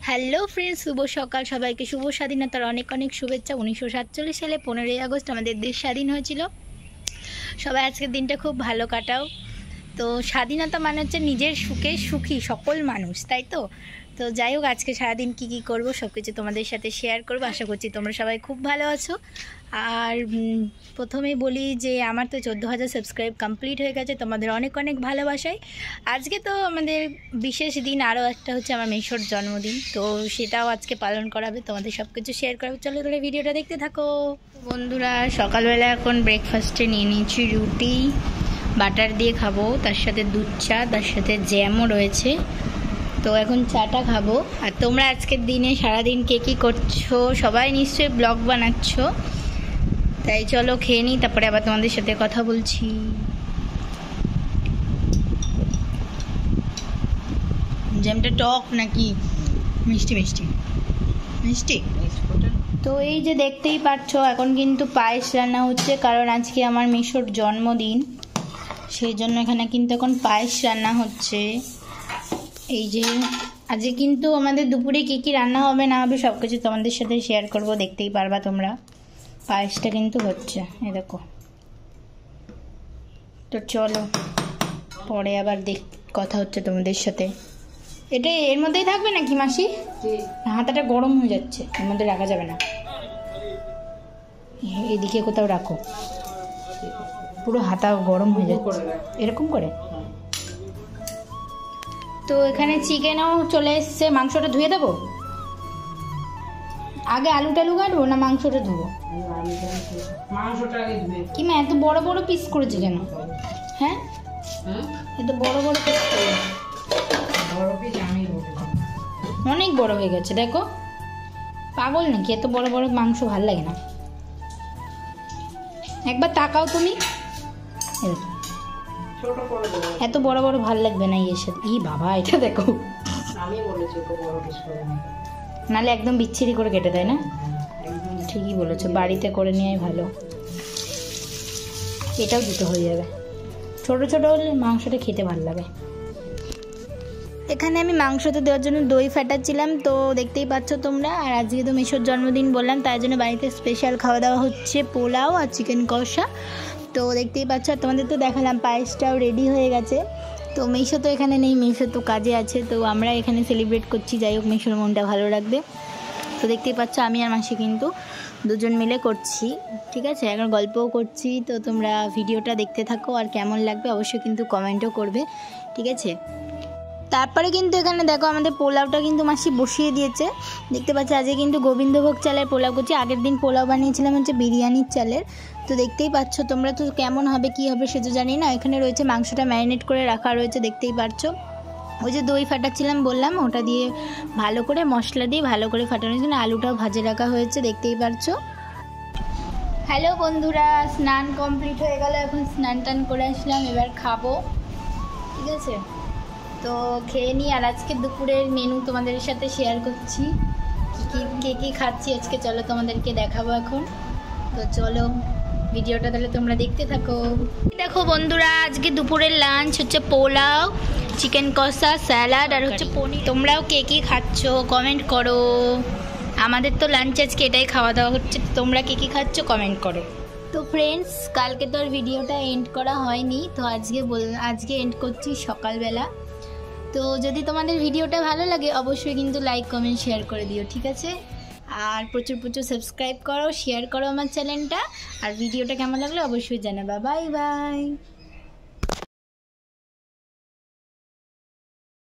Hello friends, শুভ সকাল। সবাইকে শুভ স্বাধীনতার অনেক অনেক শুভেচ্ছা। 1947 সালে 15ই আগস্ট আমাদের দেশ স্বাধীন হয়েছিল। সবাই আজকের দিনটা খুব ভালো কাটাও। তো স্বাধীনতা মানে হচ্ছে নিজের সুখে সুখী সকল মানুষ, তাই তো? তো যাই হোক, আজকে সারাদিন কী কী করবো সব কিছু তোমাদের সাথে শেয়ার করবো। আশা করছি তোমরা সবাই খুব ভালো আছো। আর প্রথমেই বলি যে আমার তো 14,000 সাবস্ক্রাইব কমপ্লিট হয়ে গেছে তোমাদের অনেক অনেক ভালোবাসায়। আজকে তো আমাদের বিশেষ দিন, আরও একটা হচ্ছে আমার মেশোর জন্মদিন, তো সেটাও আজকে পালন করাবে, তোমাদের সব কিছু শেয়ার করাবে। চলো তাহলে ভিডিওটা দেখতে থাকো বন্ধুরা। সকালবেলা এখন ব্রেকফাস্টে নিয়ে নিয়েছি রুটি, বাটার দিয়ে খাবো, তার সাথে দুধ চা, তার সাথে জ্যামও রয়েছে। তো এখন চাটা খাবো। আর তোমরা আজকের দিনে সারাদিন কে কী করছো, সবাই নিশ্চয়ই ব্লগ বানাচ্ছ, তাই চলো খেয়ে নিই, তারপরে আবার তোমাদের সাথে কথা বলছি। জ্যামটা টক নাকি মিষ্টি মিষ্টি মিষ্টি? তো এই যে দেখতেই পাচ্ছ এখন কিন্তু পায়েস রান্না হচ্ছে, কারণ আজকে আমার মেশোর জন্মদিন, সেই জন্য এখানে কিন্তু এখন পায়েস রান্না হচ্ছে। এই যে আজকে কিন্তু আমাদের দুপুরে কী কী রান্না হবে না হবে সব কিছু তোমাদের সাথে শেয়ার করব, দেখতেই পারবা তোমরা। পায়েসটা কিন্তু হচ্ছে, এই দেখো। তো চলো পরে আবার কথা হচ্ছে তোমাদের সাথে। এটা এর মধ্যেই থাকবে নাকি মাসি? হাতাটা গরম হয়ে যাচ্ছে, এর মধ্যে রাখা যাবে না, এদিকে কোথাও রাখো, পুরো হাতা গরম হয়ে যাচ্ছে এরকম করে। তো এখানে চিকেনও চলে এসছে, মাংসটা ধুয়ে দেবো আগে? আলু টালু কাটবো না মাংসটা ধুবো? কি মা এত বড় বড় পিস করেছে কেন? হ্যাঁ এত বড় বড় পিস করে, অনেক বড় হয়ে গেছে দেখো। পাগল নাকি? এত বড় বড় মাংস ভাল লাগে না। একবার তাকাও তুমি, এত বড় বড় ভাল লাগবে না। এর সাথে ই বাবা, এটা দেখো, নাহলে একদম বিচ্ছিরি করে কেটে দেয় না। ঠিকই বলেছো, বাড়িতে করে নেওয়াই ভালো। এটাও দুটো হয়ে যাবে, ছোট ছোট হলে মাংসটা খেতে ভালো লাগে। এখানে আমি মাংসতে দেওয়ার জন্য দই ফাটাচ্ছিলাম, তো দেখতেই পাচ্ছ তোমরা। আর আজকে তো মেশোর জন্মদিন বললাম, তাই জন্য বাড়িতে স্পেশাল খাওয়া দাওয়া হচ্ছে, পোলাও আর চিকেন কষা। তো দেখতেই পাচ্ছ, আর তোমাদের তো দেখালাম পায়েসটাও রেডি হয়ে গেছে। তো মেশো তো এখানে নেই, মেশো তো কাজে আছে, তো আমরা এখানে সেলিব্রেট করছি। যাই হোক, মেশোর মনটা ভালো রাখবে। তো দেখতেই পাচ্ছ আমি আর মাসি কিন্তু দুজন মিলে করছি, ঠিক আছে? এখন গল্পও করছি। তো তোমরা ভিডিওটা দেখতে থাকো, আর কেমন লাগবে অবশ্যই কিন্তু কমেন্টও করবে, ঠিক আছে? তারপরে কিন্তু এখানে দেখো আমাদের পোলাওটা কিন্তু মাসি বসিয়ে দিয়েছে, দেখতে পাচ্ছ। আজকে কিন্তু গোবিন্দভোগ চালের পোলাও করছি, আগের দিন পোলাও বানিয়েছিলাম হচ্ছে বিরিয়ানির চালের। তো দেখতেই পাচ্ছ তোমরা। তো কেমন হবে কি হবে সে তো জানি না। এখানে রয়েছে মাংসটা ম্যারিনেট করে রাখা রয়েছে, দেখতেই পাচ্ছ। ওই যে দই ফাটাচ্ছিলাম বললাম, ওটা দিয়ে ভালো করে মশলা দিয়ে ভালো করে ফাটানোর জন্য আলুটাও ভাজে রাখা হয়েছে, দেখতেই পাচ্ছ। হ্যালো বন্ধুরা, স্নান কমপ্লিট হয়ে গেল, এখন স্নান টান করে আসলাম, এবার খাবো, ঠিক আছে? তো খেয়ে নিই। আর আজকে দুপুরের মেনু তোমাদের সাথে শেয়ার করছি, কে কী খাচ্ছি আজকে। চলো তোমাদেরকে দেখাবো এখন। তো চলো ভিডিওটা তাহলে তোমরা দেখতে থাকো। দেখো বন্ধুরা, আজকে দুপুরের লাঞ্চ হচ্ছে পোলাও, চিকেন কষা, স্যালাড আর হচ্ছে পনির। তোমরাও কে কী খাচ্ছ কমেন্ট করো। আমাদের তো লাঞ্চ আজকে এটাই খাওয়া দাওয়া হচ্ছে, তোমরা কে কী খাচ্ছ কমেন্ট করো। তো ফ্রেন্ডস, কালকে তো আর ভিডিওটা এন্ড করা হয়নি, তো আজকে এন্ড করছি সকালবেলা। তো যদি তোমাদের ভিডিওটা ভালো লাগে অবশ্যই কিন্তু লাইক কমেন্ট শেয়ার করে দিও, ঠিক আছে? আর প্রচুর প্রচুর সাবস্ক্রাইব করো, শেয়ার করো আমার চ্যানেলটা। আর ভিডিওটা কেমন লাগলো অবশ্যই জানাবা। Bye bye.